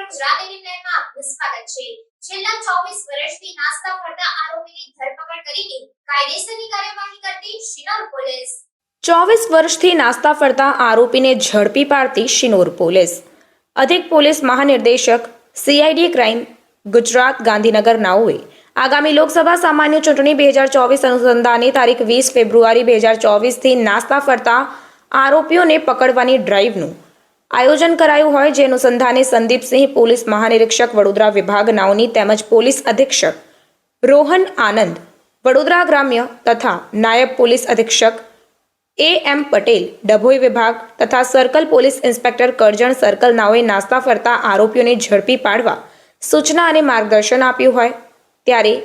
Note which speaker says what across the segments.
Speaker 1: ગુજરાત એનએમમાં આપનું સ્વાગત છે। છેલ્લા 24 વર્ષથી નાસ્તા ફરતા આરોપીની ધરપકડ કરીને કાયદેસરની કાર્યવાહી કરતી શિનોર પોલીસ।
Speaker 2: 24 વર્ષથી નાસ્તા ફરતા આરોપીને ઝડપી પાડતી શિનોર પોલીસ। અધિક પોલીસ મહાનિર્દેશક સીઆઈડી ક્રાઇમ ગુજરાત ગાંધીનગર નાઓએ આગામી લોકસભા સામાન્ય ચૂંટણી 2024 અનુસંધાને તારીખ 20 ફેબ્રુઆરી 2024થી નાસ્તા ફરતા આરોપીઓને પકડવાની ડ્રાઈવનું આયોજન કરાયું હોય, જે અનુસંધાને સંદીપસિંહ પોલીસ મહાનિરીક્ષક વડોદરા વિભાગ નાઓની તેમજ પોલીસ અધિક્ષક રોહન આનંદ વડોદરા ગ્રામ્ય તથા નાયબ પોલીસ અધિક્ષક એમ પટેલ ડભોઈ વિભાગ તથા circle police inspector Karjan circle નાઓએ નાસ્તા ફરતા આરોપીઓને ઝડપી પાડવા સૂચના અને માર્ગદર્શન આપ્યું હોય, ત્યારે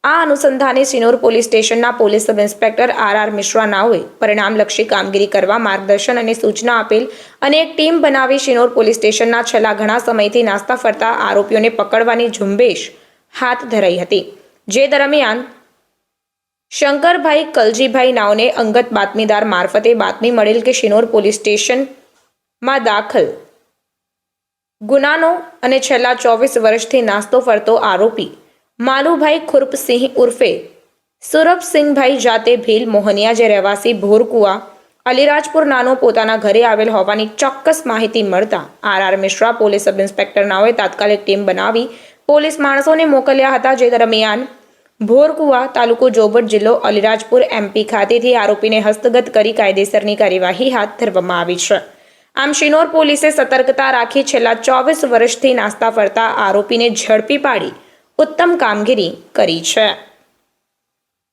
Speaker 2: આ અનુસંધાને શિનોર પોલીસ સ્ટેશનના police sub inspector R Mishra નાઓએ પરિણામલક્ષી કામગીરી કરવા માર્ગદર્શન અને સૂચના આપેલ અને એક ટીમ બનાવી શિનોર પોલીસ સ્ટેશનના છેલ્લા ઘણા સમયથી નાસ્તા ફરતા આરોપીઓને પકડવાની ઝુંબેશ હાથ ધરાઈ હતી, જે દરમિયાન શંકરભાઈ કલજીભાઈ નાઓને અંગત બાતમીદાર મારફતે બાતમી મળેલ કે શિનોર પોલીસ સ્ટેશનમાં દાખલ ગુનાનો અને છેલ્લા 24 વર્ષથી નાસ્તો ફરતો આરોપી માલુભાઈ ખુરપસિંહ ઉર્ફે સુરભસિંહભાઈ જાતે ભીલ મોહનિયા, જે રહેવાસી ભોરકુવા અલીરાજપુર નાનો પોતાના ઘરે આવેલ હોવાની ચોક્કસ માહિતી મળતા R Mishra police sub inspector નાઓએ તાત્કાલિક ટીમ બનાવી પોલીસ માણસોને મોકલ્યા હતા, જે દરમિયાન ભોરકુવા તાલુકો જોબટ જિલ્લો અલીરાજપુર એમપી ખાતેથી આરોપીને હસ્તગત કરી કાયદેસરની કાર્યવાહી હાથ ધરવામાં આવી છે। આમ શિનોર પોલીસે સતર્કતા રાખી છેલ્લા 24 વર્ષથી નાસ્તા ફરતા આરોપીને ઝડપી પાડી ઉત્તમ કામગીરી કરી છે।